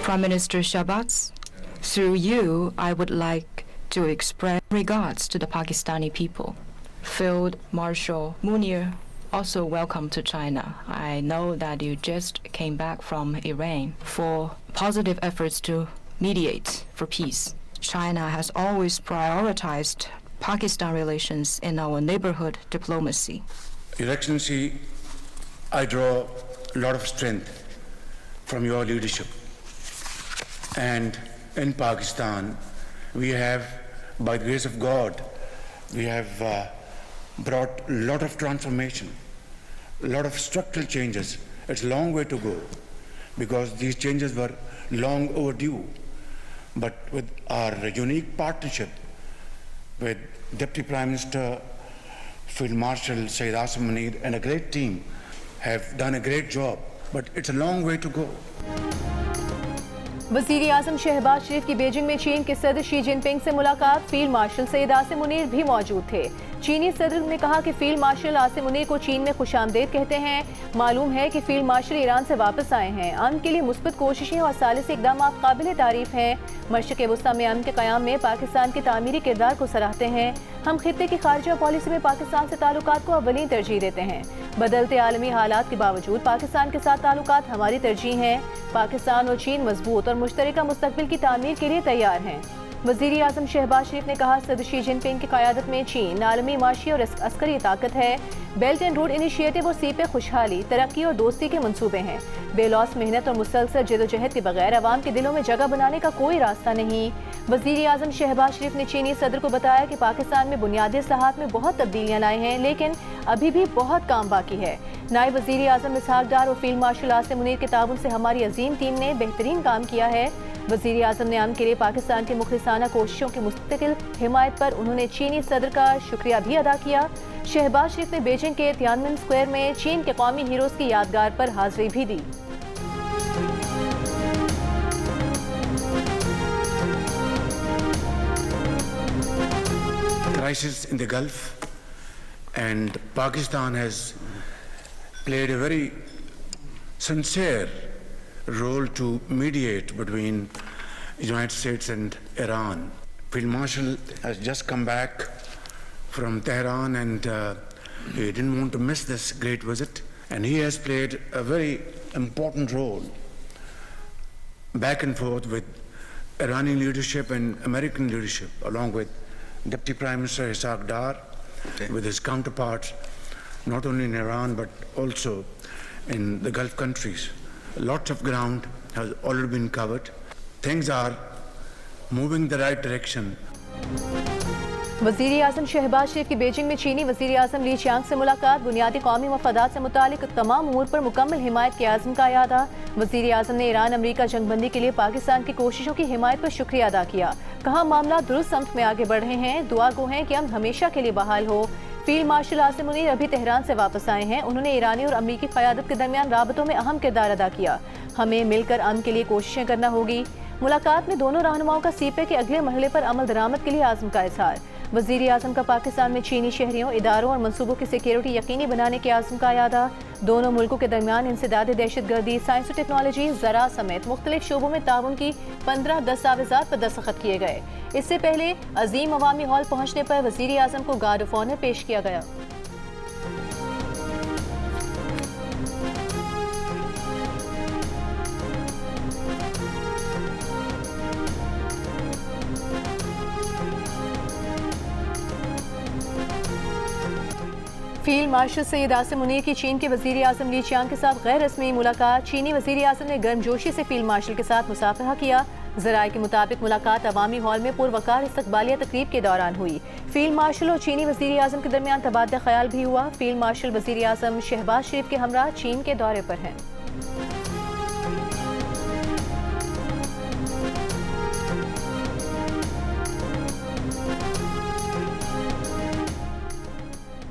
Prime Minister Shahbaz, through you, I would like to express regards to the Pakistani people. Field Marshal Munir, also welcome to China. I know that you just came back from Iran for positive efforts to mediate for peace. China has always prioritized Pakistan relations in our neighborhood diplomacy. Your Excellency, I draw a lot of strength from your leadership. And in Pakistan, we have, by the grace of God, we have brought a lot of transformation, a lot of structural changes. It's a long way to go because these changes were long overdue. But with our unique partnership with Deputy Prime Minister Field Marshal Syed Asim Munir and a great team have done a great job, but it's a long way to go. वज़ीर आज़म शहबाज शरीफ की Beijing में चीन के सदर Xi Jinping से मुलाकात। Field marshal Syed Asim Munir भी मौजूद थे। चीनी सदर ने कहा कि फील्ड मार्शल आसिम मुनीर को चीन में खुशामदीद कहते हैं। मालूम है कि फील्ड मार्शल ईरान से वापस आए हैं। अमन के लिए मुस्बत कोशिशें और सालिसी इक़दाम काबिल तारीफ हैं। मशरिक़ वस्ता में अमन के क़याम में पाकिस्तान के तामीरी किरदार को सराहते हैं। हम खित्ते की खारजा पॉलिसी में पाकिस्तान से ताल्लुकात को अव्वलीन तरजीह देते हैं। बदलते आलमी हालात के बावजूद पाकिस्तान के साथ ताल्लुकात हमारी तरजीह हैं। पाकिस्तान और चीन मजबूत और मुश्तरका मुस्तकबिल की तामीर के लिए तैयार हैं। वज़ीर आज़म शहबाज शरीफ ने कहा, सदर शी जिनपिंग की क़यादत में चीन आलमी माशी और अस्करी ताकत है। बेल्ट एंड रोड इनिशिएटिव और सीपे खुशहाली, तरक्की और दोस्ती के मंसूबे हैं। बेलौस मेहनत और मुसलसल जदोजहद के बगैर अवाम के दिलों में जगह बनाने का कोई रास्ता नहीं। वज़ीर आज़म शहबाज शरीफ ने चीनी सदर को बताया कि पाकिस्तान में बुनियादी इस्लाहात में बहुत तब्दीलियाँ लाई हैं, लेकिन अभी भी बहुत काम बाकी है। नायब वज़ीर आज़म इसहाक डार और फील्ड मार्शल आसिम मुनीर के ताउन से हमारी अजीम टीम ने बेहतरीन काम किया है। वज़ीर आज़म ने अमन के लिए पाकिस्तान की मुखलिसाना कोशिशों की मुस्तकिल हिमायत पर उन्होंने चीनी सदर का शुक्रिया भी अदा किया। शहबाज शरीफ ने बीजिंग के तियानमेन स्क्वायर में चीन के कौमी हीरोज़ की यादगार पर हाजिरी भी दी। Crisis in the Gulf, and Pakistan has played a very sincere role to mediate between the United States and Iran. Field Marshal has just come back from Tehran and he didn't want to miss this great visit, and he has played a very important role back and forth with Iranian leadership and American leadership, along with Deputy Prime Minister Ishaq Dar, with his counterparts, not only in Iran but also in the Gulf countries. Lots of ground has already been covered. Things are moving in the right direction. वज़ीर आज़म शहबाज शरीफ की Beijing में चीनी वज़ीर आज़म ली Chiang से मुलाकात। बुनियादी कौमी मफादात से मुतालिक तमाम उमूर पर मुकम्मल हिमायत के आज़म का यादा। वज़ीर आज़म ने ईरान अमरीका जंगबंदी के लिए पाकिस्तान की कोशिशों की हिमायत पर शुक्रिया अदा किया। कहा, मामला दुरुस्त समत में आगे बढ़ रहे हैं। दुआ गो हैं कि अमन हमेशा के लिए बहाल हो। फील्ड मार्शल आसिम मुनीर अभी तेहरान से वापस आए हैं। उन्होंने ईरानी और अमरीकी क़यादत के दरमियान राबतों में अहम किरदार अदा किया। हमें मिलकर अमन के लिए कोशिशें करना होगी। मुलाकात में दोनों रहनुमाओं का सीपे के अगले मरहले पर अमल दरामद के लिए आज़म का इज़हार। वज़ीर आज़म का पाकिस्तान में चीनी शहरियों, इदारों और मनसूबों की सिक्योरिटी यकीनी बनाने के आज़म का यादा। दोनों मुल्कों के दरमियान इंसदाद दहशतगर्दी, साइंस और टेक्नोलॉजी, ज़राअत समेत मुख्तलिफ शोबों में ताउन की 15 दस्तावेज़ात पर दस्तखत किए गए। इससे पहले अजीम अवामी हॉल पहुँचने पर वज़ीर आज़म को गार्ड ऑफ ऑनर पेश किया गया। फील्ड मार्शल सैयद आसिम मुनीर की चीन के वज़ीर आज़म ली चियांग के साथ गैर रस्मी मुलाकात। चीनी वज़ीर आज़म ने गर्मजोशी से फील्ड मार्शल के साथ मुसाफहा किया। ज़राए के मुताबिक मुलाकात अवामी हॉल में पुरवकार इस्तकबालिया तकरीब के दौरान हुई। फील्ड मार्शल और चीनी वज़ीर आज़म के दरमियान तबादला ख्याल भी हुआ। फील्ड मार्शल वज़ीर आज़म शहबाज शरीफ के हमरा चीन के दौरे पर हैं।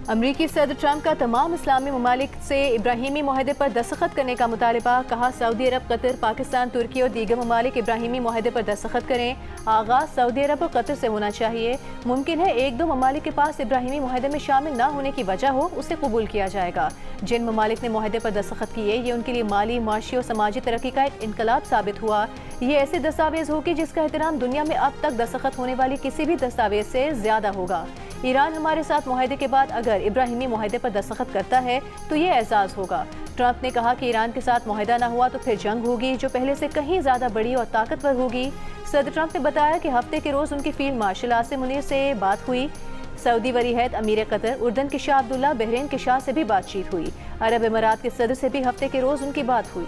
अमरीकी सदर ट्रंप का तमाम इस्लामी ममालिक से इब्राहिमी मुआहदे पर दस्तखत करने का मुतालबा। कहा सऊदी अरब, कतर, पाकिस्तान, तुर्की और दीगर ममालिक इब्राहिमी मुआहदे पर दस्तखत करें। आगाज़ सऊदी अरब और कतर से होना चाहिए। मुमकिन है एक दो ममालिक के पास इब्राहिमी मुआहदे में शामिल न होने की वजह हो, उसे कबूल किया जाएगा। जिन ममालिक ने मुआहदे पर दस्तखत किए, ये उनके लिए माली, माशी और समाजी तरक्की का एक इनकलाब साबित हुआ। ये ऐसे दस्तावेज होगी जिसका एहतराम दुनिया में अब तक दस्तखत होने वाली किसी भी दस्तावेज से ज्यादा होगा। ईरान हमारे साथ मुआहदे के बाद अगर इब्राहिमी मुआहदे पर दस्तखत करता है तो ये एजाज़ होगा। ट्रंप ने कहा कि ईरान के साथ मुआहदा न हुआ तो फिर जंग होगी, जो पहले से कहीं ज़्यादा बड़ी और ताकतवर होगी। सदर ट्रंप ने बताया कि हफ्ते के रोज़ उनकी फील्ड मार्शल आसिम मुनीर से बात हुई। सऊदी वलीअहद अमीर कतर, उर्दन के शाह अब्दुल्ला, बहरीन के शाह से भी बातचीत हुई। अरब इमारात के सदर से भी हफ्ते के रोज़ उनकी बात हुई।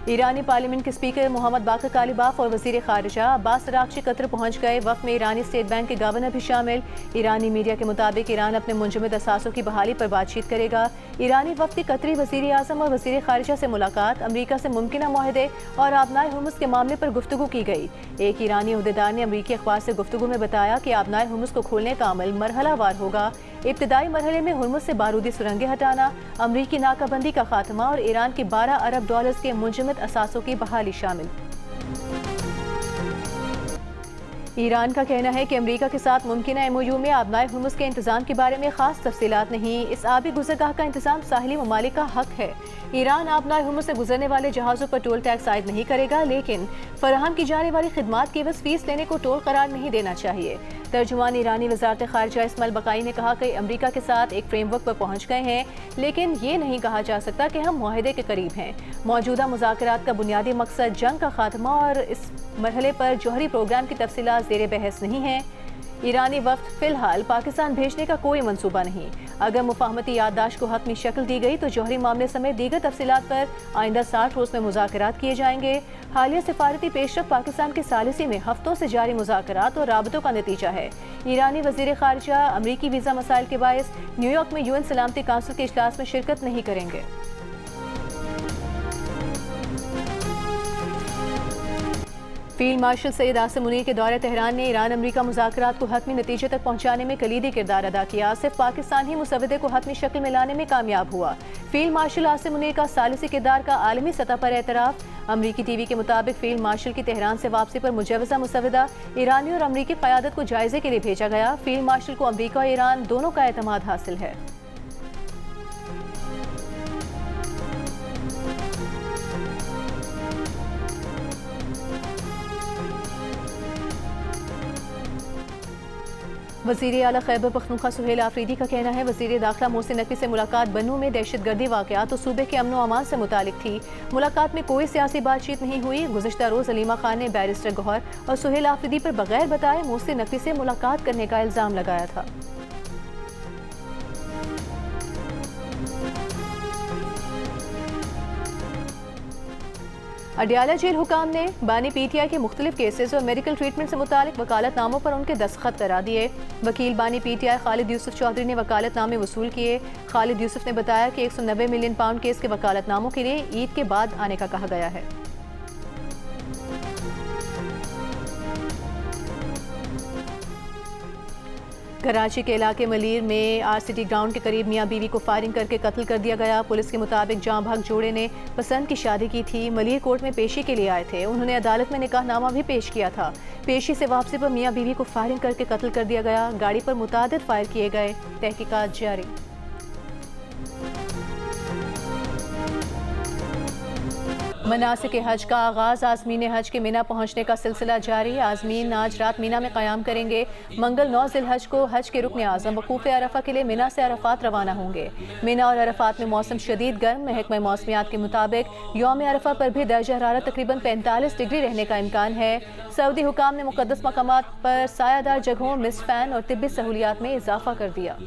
ईरानी पार्लियामेंट के स्पीकर मोहम्मद बाकर कालिबाफ और वजीर खारिजा अब्बास अरागची कतर पहुंच गए। वक्त में ईरानी स्टेट बैंक के गवर्नर भी शामिल। ईरानी मीडिया के मुताबिक ईरान अपने मुंजमद असासों की बहाली पर बातचीत करेगा। ईरानी वक्त की कतरी वजीर आज़म और वजीर खारिजा से मुलाकात। अमरीका से मुमकिन मुआहदे और आबनाए हुर्मुज़ के मामले पर गुफ्तगू की गई। एक ईरानी उहदेदार ने अमरीकी अखबार से गुफ्तगू में बताया कि आबनाए हुर्मुज़ को खोलने का अमल मरहलावार होगा। इब्तदाई मरहले में हुर्मुज़ से बारूदी सुरंगें हटाना, अमरीकी नाकाबंदी का खात्मा और ईरान के 12 अरब डॉलर्स के मुंजमद असासों की बहाली शामिल। ईरान का कहना है कि अमरीका के साथ मुमकिन MOU में आबनाए हुर्मुज़ के इंतजाम के बारे में खास तफसीलात नहीं। इस आबी गुज़रगाह का इंतजाम साहिली ममालिक का हक है। ईरान आबनाए हुर्मुज़ से गुजरने वाले जहाज़ों पर टोल टैक्स आयद नहीं करेगा, लेकिन फराहम की जाने वाली खिदमात के एवज़ फीस लेने को टोल करार नहीं देना चाहिए। तर्जुमान ईरानी वज़ारत ख़ारिजा इस्माइल बकाई ने कहा कि अमरीका के साथ एक फ्रेमवर्क पर पहुँच गए हैं, लेकिन ये नहीं कहा जा सकता कि हम मुआहदे के करीब हैं। मौजूदा मुज़ाकरात का बुनियादी मकसद जंग का खात्मा और इस मरहले पर जौहरी प्रोग्राम की तफसीलात ज़ेरे बहस नहीं है। ईरानी वफ़द फ़िलहाल पाकिस्तान भेजने का कोई मंसूबा नहीं। अगर मुफाहमती याददाश्त को हतमी शक्ल दी गई तो जौहरी मामले समेत दीगर तफसीलात पर आइंदा 60 रोज़ में मुज़ाकरात किए जाएंगे। हालिया सिफारती पेशरफ पाकिस्तान के सालिसी में हफ्तों से जारी मुज़ाकरात और राबतों का नतीजा है। ईरानी वज़ीर ख़ारिजा अमरीकी वीज़ा मसाइल के बायस न्यूयॉर्क में UN सलामती काउंसिल के इजलास में शिरकत नहीं करेंगे। फील्ड मार्शल सैयद आसिम मुनीर के दौरे तेहरान ने ईरान अमरीका मुज़ाकरात को हतमी नतीजे तक पहुंचाने में कलीदी किरदार अदा किया। सिर्फ पाकिस्तान ही मुसवदे को हतमी शक्ल में लाने में कामयाब हुआ। फील्ड मार्शल आसिम मुनीर का सालिसी किरदार का आलमी सतह पर एतराफ़। अमरीकी TV के मुताबिक फील्ड मार्शल की तेहरान से वापसी पर मुजवज़ा मुसवदा ईरानी और अमरीकी क़यादत को जायजे के लिए भेजा गया। फील्ड मार्शल को अमरीका और ईरान दोनों का एतमाद हासिल है। वज़ीर आला खैबर पख्तूनख्वा सुहेल आफरीदी का कहना है वज़ीर दाखिला मोहसिन नकवी से मुलाकात बन्नू में दहशतगर्दी वाक़यात और सूबे के अमन व अमान से मुतालिक थी। मुलाकात में कोई सियासी बातचीत नहीं हुई। गुज़िश्ता रोज़ अलीमा खान ने बैरिस्टर गौहर और सुहेल आफरीदी पर बगैर बताए मोहसिन नकवी से मुलाकात करने का इल्ज़ाम लगाया था। अडियाला जेल हुकाम ने बानी PTI के मुख्तलिफ केसेस और मेडिकल ट्रीटमेंट से मुतालिक वकालतनामों पर उनके दस्तखत करा दिए। वकील बानी PTI खालिद यूसुफ चौधरी ने वकालतनामे वसूल किए। खालिद यूसुफ ने बताया कि 190 मिलियन पाउंड केस के वकालतनामों के लिए ईद के बाद आने का कहा गया है। कराची के इलाके मलीर में RCT ग्राउंड के करीब मियाँ बीवी को फायरिंग करके कत्ल कर दिया गया। पुलिस के मुताबिक जाँ भाग जोड़े ने पसंद की शादी की थी। मलीर कोर्ट में पेशी के लिए आए थे। उन्होंने अदालत में निकाहनामा भी पेश किया था। पेशी से वापसी पर मियाँ बीवी को फायरिंग करके कत्ल कर दिया गया। गाड़ी पर मुतादिद फायर किए गए। तहकीकात जारी। मनासिक हज का आगाज़। आज़मीन हज के मिना पहुँचने का सिलसिला जारी। आज़मीन आज रात मिना में क़याम करेंगे। मंगल 9 ज़िलहज को हज के रुकन आज़म वकूफ़ अरफा के लिए मिना से अरफात रवाना होंगे। मिना और अरफात में मौसम शदीद गर्म। महकमा मौसमियात के मुताबिक यौम अरफा पर भी दर्जा हरारत तकरीबन 45 डिग्री रहने का इम्कान है। सऊदी हुकाम ने मुक़द्दस मकामात पर सायादार जगहों, मिस्ट फ़ैन और तिब्बी सहूलियात में इजाफ़ा कर दिया।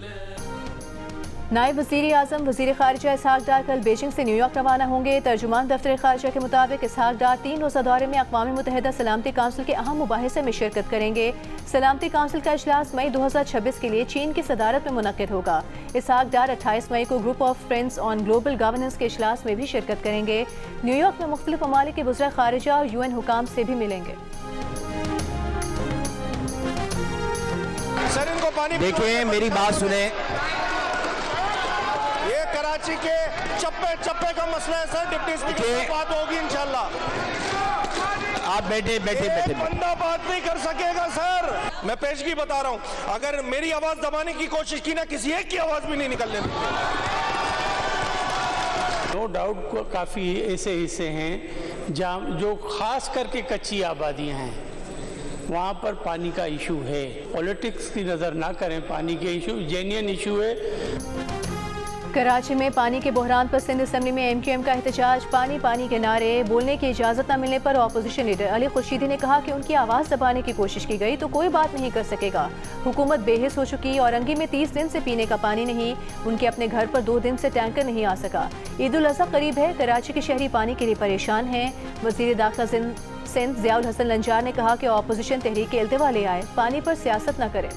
नायब वज़ीर आज़म वज़ीर ख़ारिजा इसहाक डार कल बीजिंग से न्यूयॉर्क रवाना होंगे। तर्जुमान दफ्तर ख़ारिजा के मुताबिक इसहाक डार 3 रोज़ा दौरे में अक़वाम मुत्तहिदा सलामती काउंसिल के अहम मुबाहिसे में शिरकत करेंगे। सलामती काउंसिल का इजलास मई 2026 के लिए चीन की सदारत में मुनक़्क़िद होगा। इसहाक डार 28 मई को group of friends on global governance के इजलास में भी शिरकत करेंगे। न्यूयॉर्क में मुख्तलिफ ममालिक के वज़ीर ख़ारिजा और UN हुकाम से भी मिलेंगे। सर इनको पानी देखिए, मेरी बात सुने। ये कराची के चप्पे चप्पे का मसला है सर। डिप्टी स्पीकर से बात होगी इंशाल्लाह। आप बैठे बैठे बैठे बंदा बात नहीं कर सकेगा सर। मैं पेशगी बता रहा हूँ, अगर मेरी आवाज दबाने की कोशिश की ना, किसी एक की आवाज भी नहीं निकलने दी। नो डाउट काफ़ी ऐसे हिस्से हैं जहाँ जो खास करके कच्ची आबादियाँ हैं, वहाँ पर पानी का इशू है। पॉलिटिक्स की नज़र ना करें, पानी के इशू जेन्युइन इशू है। कराची में पानी के बहरान पर सिंध असम्बली में MQM का एहतजाज। पानी पानी के नारे। बोलने की इजाज़त न मिलने पर अपोजिशन लीडर अली खुर्शीदी ने कहा कि उनकी आवाज़ दबाने की कोशिश की गई तो कोई बात नहीं कर सकेगा। हुकूमत बेहिस हो चुकी। औरंगी में 30 दिन से पीने का पानी नहीं। उनके अपने घर पर 2 दिन से टैंकर नहीं आ सका। ईद उल अज़हा करीब है। कराची के शहरी पानी के लिए परेशान हैं। वज़ीर दाखिला सिंध ज़ियाउल हसन लंजार ने कहा कि अपोजिशन तहरीक इल्तिवा ले आए, पानी पर सियासत न करे।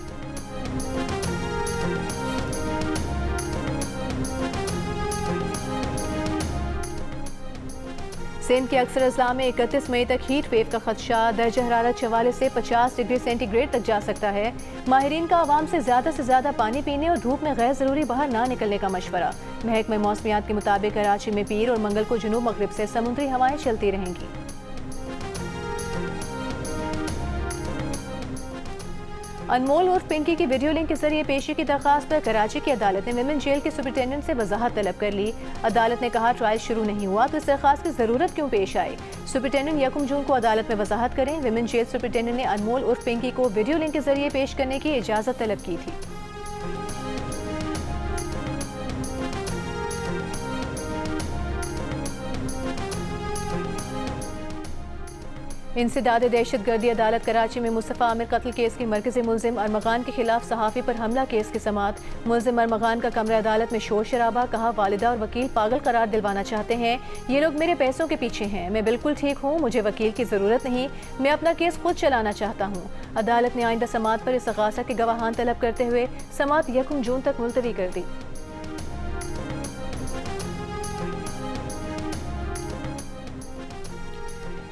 सिंध के अक्सर अजला में 31 मई तक हीट वेव का खदशा। दर्जा हरारत 44 से 50 डिग्री सेंटीग्रेड तक जा सकता है। माहिरीन का आवाम से ज़्यादा पानी पीने और धूप में गैर ज़रूरी बाहर ना निकलने का मशवरा। महकमे मौसमियात के मुताबिक कराची में पीर और मंगल को जुनूब मगरिब से समुद्री हवाएं चलती रहेंगी। अनमोल उर्फ पिंकी की वीडियो लिंक के जरिए पेशी की दरखास्त पर कराची की अदालत ने विमेन जेल के सुपरिटेंडेंट से वजाहत तलब कर ली। अदालत ने कहा ट्रायल शुरू नहीं हुआ तो इस दरखास्त की जरूरत क्यों पेश आई। सुपरिटेंडेंट 1 जून को अदालत में वजाहत करें। विमेन जेल सुपरिटेंडेंट ने अनमोल उर्फ पिंकी को वीडियो लिंक के जरिए पेश करने की इजाजत तलब की थी। इंसदाद दहशतगर्दी अदालत कराची में मुस्तफ़ा आमिर कत्ल केस की मरकज़ी मुलजिम अरमगान के खिलाफ सहाफ़ी पर हमला केस की समाअत। मुलजिम अरमगान का कमरा अदालत में शोर शराबा। कहा वालिदा और वकील पागल करार दिलवाना चाहते हैं। ये लोग मेरे पैसों के पीछे हैं। मैं बिल्कुल ठीक हूँ, मुझे वकील की ज़रूरत नहीं। मैं अपना केस खुद चलाना चाहता हूँ। अदालत ने आइंदा समाअत पर इस्तग़ासा के गवाहान तलब करते हुए समाअत 1 जून तक मुलतवी कर दी।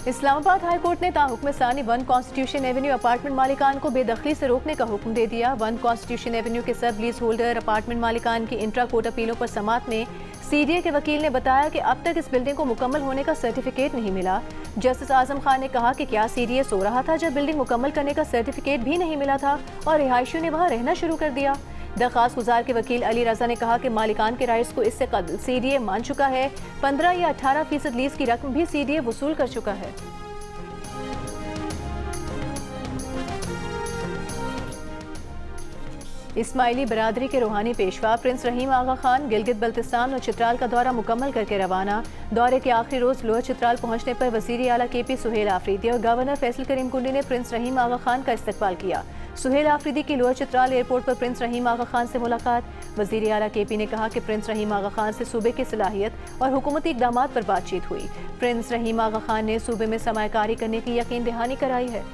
इस्लामाबाद हाई कोर्ट ने ताहुक्म सानी 1 कॉन्स्टिट्यूशन एवेन्यू अपार्टमेंट मालिकान को बेदखली से रोकने का हुक्म दे दिया। 1 कॉन्स्टिट्यूशन एवेन्यू के सब लीज होल्डर अपार्टमेंट मालिकान की इंट्रा कोर्ट अपीलों पर समाअत में CDA के वकील ने बताया कि अब तक इस बिल्डिंग को मुकम्मल होने का सर्टिफिकेट नहीं मिला। जस्टिस आजम खान ने कहा कि क्या CDA सो रहा था जब बिल्डिंग मुकम्मल करने का सर्टिफिकेट भी नहीं मिला था और रिहायशियों ने वहाँ रहना शुरू कर दिया। दरख्वास्त गुजार के वकील अली रजा ने कहा कि मालिकान के राइट्स को इससे कबल CDA मान चुका है। 15 या 18% लीज की रकम भी CDA वसूल कर चुका है। इस्माइली बरादरी के रूहानी पेशवा प्रिंस रहीम आगा खान गिलगित बल्तिस्तान और चित्राल का दौरा मुकम्मल करके रवाना। दौरे के आखिरी रोज लोअर चित्राल पहुंचने पर वज़ीर आला KP सुहेल आफरीदी और गवर्नर फैसल करीम कुंडी ने प्रिंस रहीम आगा खान का इस्तकबाल किया। सुहेल आफरीदी की लोअर चित्राल एयरपोर्ट पर प्रिंस रहीम आगा खान से मुलाकात। वज़ीर आला KP ने कहा कि प्रिंस रहीम आगा खान से सूबे की सलाहियत और हुकूमती इक़दामात पर बातचीत हुई। प्रिंस रहीम आगा खान ने सूबे में सरमायाकारी करने की यकीन दहानी कराई है।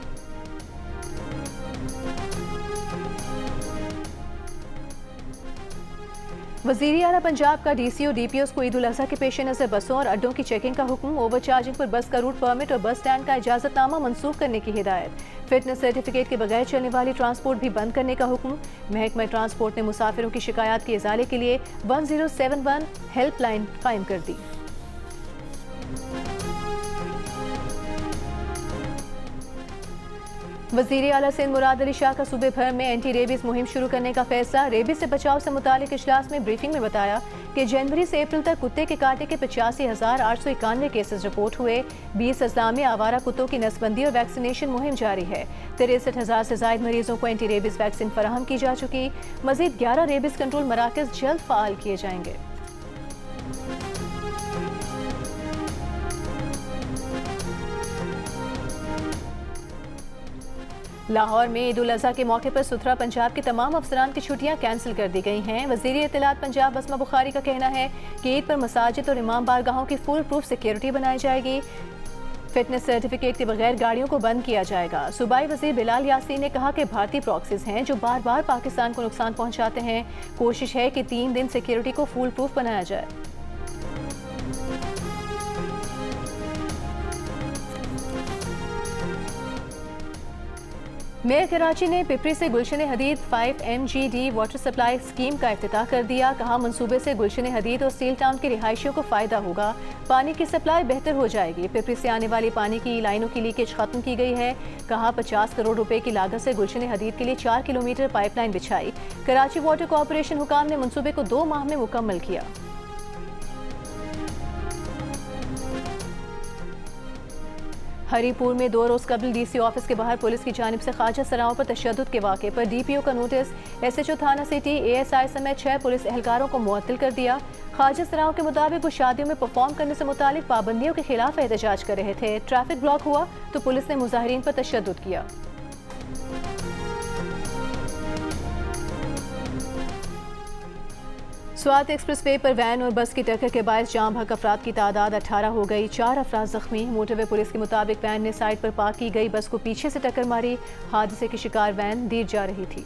वज़ीर आला पंजाब का DCO DPOs को ईद उल अज़हा के पेश नज़र बसों और अड्डों की चेकिंग का हुक्म। ओवर चार्जिंग पर बस का रूट परमिट और बस स्टैंड का इजाज़तनामा मनसूख करने की हिदायत। फिटनेस सर्टिफिकेट के बगैर चलने वाली ट्रांसपोर्ट भी बंद करने का हुक्म। महकमा ट्रांसपोर्ट ने मुसाफिरों की शिकायत के इजाले के लिए 1071 हेल्पलाइन कायम कर दी। वज़ीर आला सिंध मुराद अली शाह का सूबे भर में एंटी रेबीज मुहिम शुरू करने का फैसला। रेबीज से बचाव से मुतालिक इजलास में ब्रीफिंग में बताया कि जनवरी से अप्रैल तक कुत्ते के काटे के 85,891 केसेस रिपोर्ट हुए। 20 अजला में आवारा कुत्तों की नसबंदी और वैक्सीनेशन मुहिम जारी है। 63,000 से ज्यादा मरीजों को एंटी रेबीज वैक्सीन फराहम की जा चुकी। मजीद 11 रेबीज कंट्रोल मराकज जल्द फाल किए जाएंगे। लाहौर में ईद उल अज़हा के मौके पर सुथरा पंजाब के तमाम अफसरान की छुट्टियां कैंसिल कर दी गई हैं। वज़ीर इत्तलात पंजाब अस्मा बुखारी का कहना है कि ईद पर मसाजिद और इमाम बारगाहों की फुल प्रूफ सिक्योरिटी बनाई जाएगी। फिटनेस सर्टिफिकेट के बगैर गाड़ियों को बंद किया जाएगा। सूबाई वज़ीर बिलाल यासीन ने कहा कि भारतीय प्रॉक्सीज हैं जो बार बार पाकिस्तान को नुकसान पहुंचाते हैं। कोशिश है कि 3 दिन सिक्योरिटी को फुल प्रूफ बनाया जाए। मेयर कराची ने पिपरी से गुलशन हदीद 5 MGD वाटर सप्लाई स्कीम का इफ्तिताह कर दिया। कहा मंसूबे से गुलशन हदीद और स्टील टाउन के रिहायशियों को फायदा होगा। पानी की सप्लाई बेहतर हो जाएगी। पिपरी से आने वाली पानी की लाइनों की लीकेज खत्म की गई है। कहा 50 करोड़ रुपए की लागत से गुलशन हदीद के लिए 4 किलोमीटर पाइपलाइन बिछाई। कराची वाटर कॉरपोरेशन हुकाम ने मंसूबे को 2 माह में मुकम्मल किया। हरीपुर में 2 रोज कबल DC ऑफिस के बाहर पुलिस की जानिब से ख्वाजा सराओं पर तशद्दुद के वाक़े पर DPO का नोटिस, SHO थाना सिटी, ASI समेत 6 पुलिस एहलकारों को मुअत्तल कर दिया। ख्वाजा सराओं के मुताबिक वो शादियों में परफॉर्म करने से मुतालिक पाबंदियों के खिलाफ एहतजाज कर रहे थे। ट्रैफिक ब्लॉक हुआ तो पुलिस ने मुजाहिरीन पर तशद्दुद किया। स्वात एक्सप्रेस वे पर वैन और बस की टक्कर के बायस जाम भग अफराद की तादाद 18 हो गई। 4 अफराद जख्मी। मोटरवे पुलिस के मुताबिक वैन ने साइड पर पार्क की गई बस को पीछे से टक्कर मारी। हादसे की शिकार वैन दीर जा रही थी।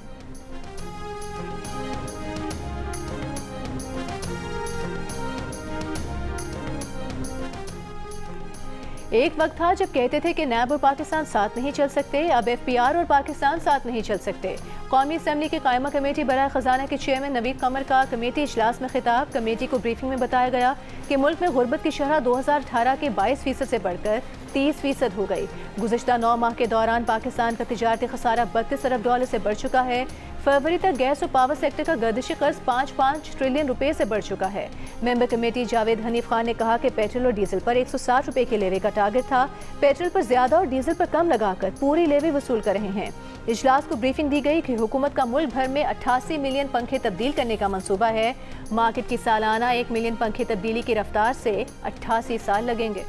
एक वक्त था जब कहते थे कि नैब और पाकिस्तान साथ नहीं चल सकते। अब FPR और पाकिस्तान साथ नहीं चल सकते। कौमी असम्बली की कायमा कमेटी बराए खजाना के चेयरमैन नवीद कमर का कमेटी इजलास में खिताब। कमेटी को ब्रीफिंग में बताया गया कि मुल्क में गुर्बत की शरह 2018 के 22% से बढ़कर 30% हो गई। गुज़िश्ता 9 माह के दौरान पाकिस्तान का तिजारती खसारा $32 अरब से बढ़ चुका है। फरवरी तक गैस और पावर सेक्टर का गर्दिशी कर्ज 5 ट्रिलियन रुपए से बढ़ चुका है। मेंबर कमेटी जावेद हनीफ खान ने कहा कि पेट्रोल और डीजल पर 160 रुपए के लेवी का टारगेट था। पेट्रोल पर ज्यादा और डीजल पर कम लगाकर पूरी लेवी वसूल कर रहे हैं। इजलास को ब्रीफिंग दी गई कि हुकूमत का मुल्क भर में 88 मिलियन पंखे तब्दील करने का मंसूबा है। मार्केट की सालाना 1 मिलियन पंखे तब्दीली की रफ्तार से 88 साल लगेंगे।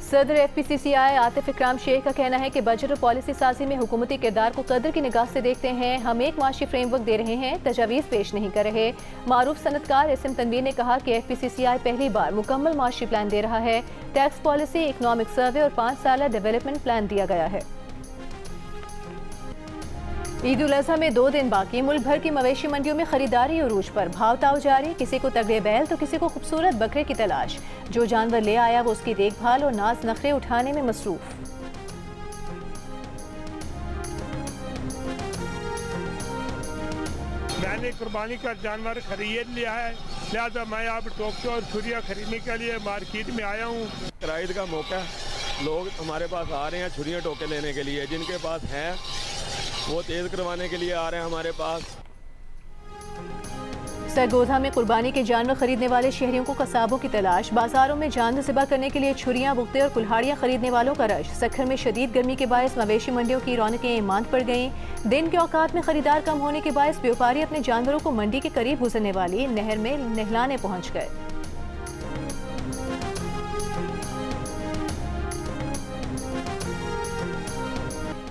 सदर FPCCI आतिफ इकराम शेख का कहना है कि बजट और पॉलिसी साजी में हुकूमती किरदार को कदर की निगाह से देखते हैं। हम एक माशी फ्रेमवर्क दे रहे हैं, तजावीज़ पेश नहीं कर रहे। मारूफ सनतकार SM तनवीर ने कहा कि FPCCI पहली बार मुकम्मल माशी प्लान दे रहा है। टैक्स पॉलिसी, इकनॉमिक सर्वे और 5 साल डेवलपमेंट प्लान दिया गया है। ईद उल अज़हा में 2 दिन बाकी। मुल्क भर की मवेशी मंडियों में खरीदारी उरूज पर। भाव ताव जारी। किसी को तगड़े बैल तो किसी को खूबसूरत बकरे की तलाश। जो जानवर ले आया वो उसकी देखभाल और नाज नखरे उठाने में मसरूफ। मैंने कुर्बानी का जानवर खरीद लिया है, लिहाजा मैं अब टोकते और छुरियाँ खरीदने के लिए मार्केट में आया हूँ। ईद का मौका, लोग हमारे पास आ रहे हैं छुरियाँ टोके लेने के लिए। जिनके पास हैं वो तेज करवाने के लिए आ रहे हैं हमारे पास। सरगोधा में कुर्बानी के जानवर खरीदने वाले शहरियों को कसाबों की तलाश। बाजारों में जानवर ज़िबा करने के लिए छुरियां, बुख्ते और कुल्हाड़ियां खरीदने वालों का रश। सखर में शदीद गर्मी के बायस मवेशी मंडियों की रौनकें मांद पड़ गईं। दिन के औकात में खरीदार कम होने के बायस व्यापारी अपने जानवरों को मंडी के करीब गुजरने वाली नहर में नहलाने पहुंच गए।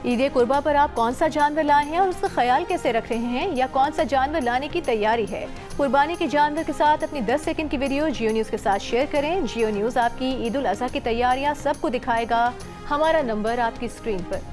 ईद कुर्बा पर आप कौन सा जानवर लाए हैं और उसका ख्याल कैसे रख रहे हैं, या कौन सा जानवर लाने की तैयारी है? कुर्बानी के जानवर के साथ अपनी 10 सेकंड की वीडियो जियो न्यूज़ के साथ शेयर करें। जियो न्यूज़ आपकी ईद उल अज़हा की तैयारियां सबको दिखाएगा। हमारा नंबर आपकी स्क्रीन पर।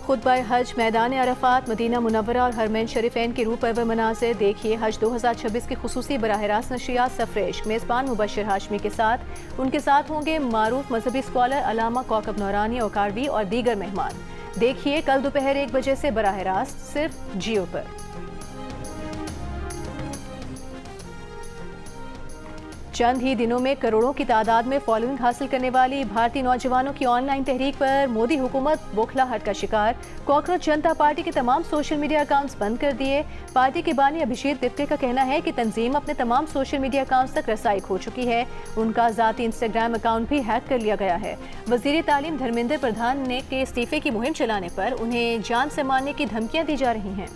खुतबा हज, मैदान अरफात, मदीना मुनव्वरा और हरमैन शरीफैन के रूह परवर मनाज़िर। देखिए हज 2026 की खुसूसी बराह रास्त नशियात सफरेश। मेज़बान मुबश्शिर हाशमी के साथ उनके साथ होंगे मारूफ मजहबी स्कॉलर अलामा कौकब नौरानी औकारवी और दीगर मेहमान। देखिए कल दोपहर 1 बजे से बराह रास्त सिर्फ जियो पर। चंद ही दिनों में करोड़ों की तादाद में फॉलोइंग हासिल करने वाली भारतीय नौजवानों की ऑनलाइन तहरीक पर मोदी हुकूमत बौखलाहट का शिकार। कॉकरोच जनता पार्टी के तमाम सोशल मीडिया अकाउंट्स बंद कर दिए। पार्टी के बानी अभिषेक दिप्ते का कहना है कि तंजीम अपने तमाम सोशल मीडिया अकाउंट्स तक रसाई खो चुकी है। उनका जाती इंस्टाग्राम अकाउंट भी हैक कर लिया गया है। वजीर तालीम धर्मेंद्र प्रधान ने के इस्तीफे की मुहिम चलाने पर उन्हें जान से मारने की धमकियां दी जा रही हैं।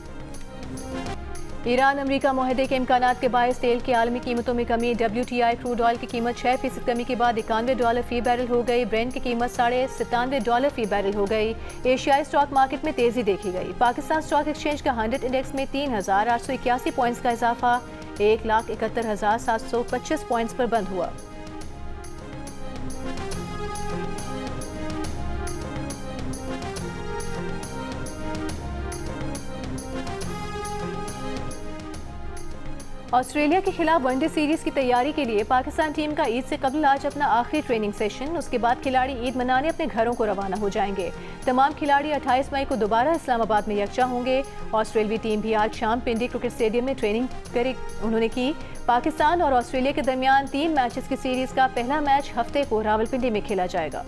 ईरान अमेरिका मुआहदे के इम्कानात के बायस तेल की आलमी कीमतों में कमी। WTI क्रूड ऑयल की कीमत 6% कमी के बाद $91 फी बैरल हो गई। ब्रेंट की कीमत $97.5 फी बैरल हो गई। एशियाई स्टॉक मार्केट में तेजी देखी गई। पाकिस्तान स्टॉक एक्सचेंज का 100 इंडेक्स में 3,881 पॉइंट्स का इजाफा 1,71,725 पॉइंट्स पर बंद हुआ। ऑस्ट्रेलिया के खिलाफ वनडे सीरीज की तैयारी के लिए पाकिस्तान टीम का ईद से कबल आज अपना आखिरी ट्रेनिंग सेशन। उसके बाद खिलाड़ी ईद मनाने अपने घरों को रवाना हो जाएंगे। तमाम खिलाड़ी 28 मई को दोबारा इस्लामाबाद में यकजा होंगे। ऑस्ट्रेलियाई टीम भी आज शाम पिंडी क्रिकेट स्टेडियम में ट्रेनिंग उन्होंने की। पाकिस्तान और ऑस्ट्रेलिया के दरमियान 3 मैचेस की सीरीज का पहला मैच हफ्ते को रावलपिंडी में खेला जाएगा।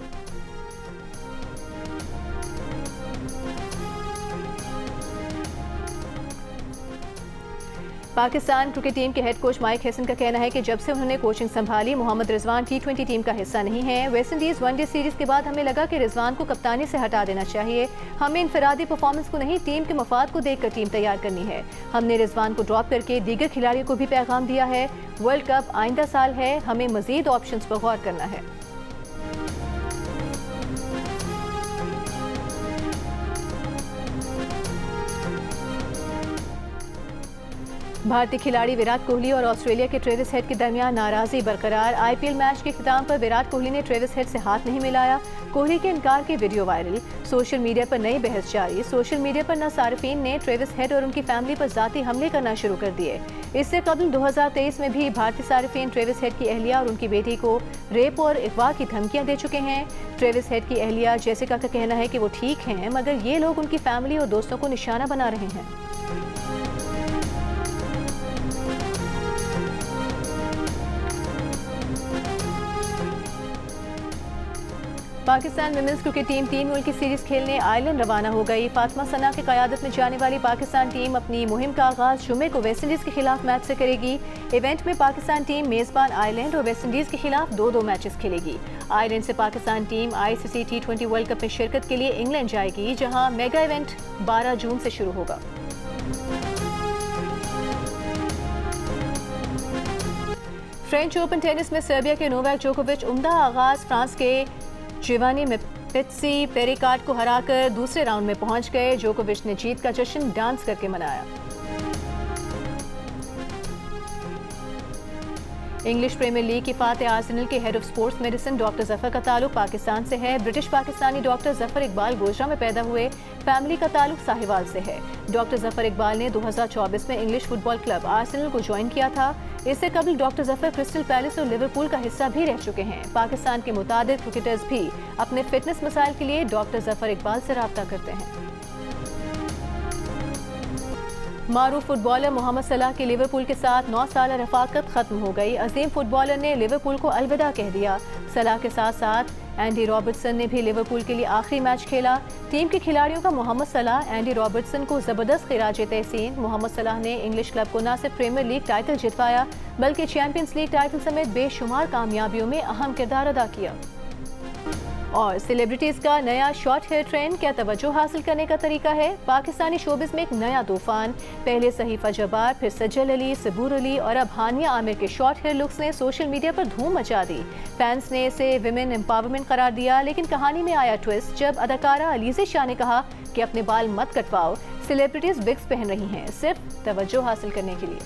पाकिस्तान क्रिकेट टीम के हेड कोच माइक हेसन का कहना है कि जब से उन्होंने कोचिंग संभाली मोहम्मद रिजवान T20 टीम का हिस्सा नहीं है। वेस्टइंडीज वनडे सीरीज के बाद हमें लगा कि रिजवान को कप्तानी से हटा देना चाहिए। हमें इनफरादी परफॉर्मेंस को नहीं, टीम के मफाद को देखकर टीम तैयार करनी है। हमने रिजवान को ड्रॉप करके दीगर खिलाड़ियों को भी पैगाम दिया है। वर्ल्ड कप आइंदा साल है, हमें मजीद ऑप्शंस पर गौर करना है। भारतीय खिलाड़ी विराट कोहली और ऑस्ट्रेलिया के ट्रेविस हेड के दरमियान नाराजगी बरकरार। IPL मैच के इख्तिताम पर विराट कोहली ने ट्रेविस हेड से हाथ नहीं मिलाया। कोहली के इनकार की वीडियो वायरल। सोशल मीडिया पर नई बहस जारी। सोशल मीडिया पर न सारिफीन ने ट्रेविस हेड और उनकी फैमिली पर जाती हमले करना शुरू कर दिए। इससे कबल 2023 में भी भारतीय सारिफीन ट्रेविस हेड की अहलिया और उनकी बेटी को रेप और अगवा की धमकियां दे चुके हैं। ट्रेविस हेड की अहलिया जेसिका का कहना है कि वो ठीक हैं, मगर ये लोग उनकी फैमिली और दोस्तों को निशाना बना रहे हैं। पाकिस्तान विमेंस क्रिकेट टीम 3 मुल्क की सीरीज खेलने आयरलैंड रवाना हो गई। फातिमा सना की क़यादत में जाने वाली पाकिस्तान टीम अपनी मुहिम का आगाज जुमे को वेस्टइंडीज़ के खिलाफ मैच से करेगी। इवेंट में पाकिस्तान टीम मेज़बान आयरलैंड और वेस्टइंडीज़ के खिलाफ 2-2 मैचेस खेलेगी। आयरलैंड से Pakistan team ICC T20 world cup में शिरकत के लिए इंग्लैंड जाएगी, जहाँ मेगा इवेंट 12 जून से शुरू होगा। फ्रेंच ओपन टेनिस में सर्बिया के नोवाक जोकोविच उम्दा आगाज फ्रांस के जिवानी मेप्पित्सी पेरिकाट को हराकर दूसरे राउंड में पहुंच गए। जोकोविच ने जीत का जश्न डांस करके मनाया। इंग्लिश प्रीमियर लीग की फातेह आर्सेनल के head of sports medicine doctor Zafar का ताल्लुक पाकिस्तान से है। ब्रिटिश पाकिस्तानी डॉक्टर जफर इकबाल गोजरा में पैदा हुए। फैमिली का ताल्लुक साहिवाल से है। डॉक्टर जफर इकबाल ने 2024 में इंग्लिश फुटबॉल क्लब आर्सेनल को ज्वाइन किया था। इससे कबल डॉक्टर जफर क्रिस्टल पैलेस और लिवरपूल का हिस्सा भी रह चुके हैं। पाकिस्तान के मुताबिक क्रिकेटर्स भी अपने फिटनेस मसाइल के लिए डॉक्टर जफर इकबाल से राब्ता करते हैं। मारूफ फुटबॉलर मोहम्मद सलाह की लिवरपूल के साथ 9 साल रफाकत खत्म हो गई। अजीम फुटबॉलर ने लिवरपूल को अलविदा कह दिया। सलाह के साथ साथ एंडी रॉबर्टसन ने भी लिवरपूल के लिए आखिरी मैच खेला। टीम के खिलाड़ियों का मोहम्मद सलाह, एंडी रॉबर्टसन को जबरदस्त खिराज तहसीन। मोहम्मद सलाह ने इंग्लिश क्लब को न सिर्फ प्रीमियर लीग टाइटल जितवाया, बल्कि चैंपियंस लीग टाइटल समेत बेशुमार कामयाबियों में अहम किरदार अदा किया। और सेलिब्रिटीज का नया शॉर्ट हेयर ट्रेंड क्या तवज्जो हासिल करने का तरीका है? पाकिस्तानी शोबिस में एक नया तूफान। पहले सहीफा जब्बार, फिर सज्जल अली, सबूर अली और अब हानिया आमिर के शॉर्ट हेयर लुक्स ने सोशल मीडिया पर धूम मचा दी। फैंस ने इसे विमेन एम्पावरमेंट करार दिया, लेकिन कहानी में आया ट्विस्ट जब अदाकारा अलीज़ा शाह ने कहा कि अपने बाल मत कटवाओ, सेलिब्रिटीज विग्स पहन रही हैं सिर्फ तवज्जो हासिल करने के लिए।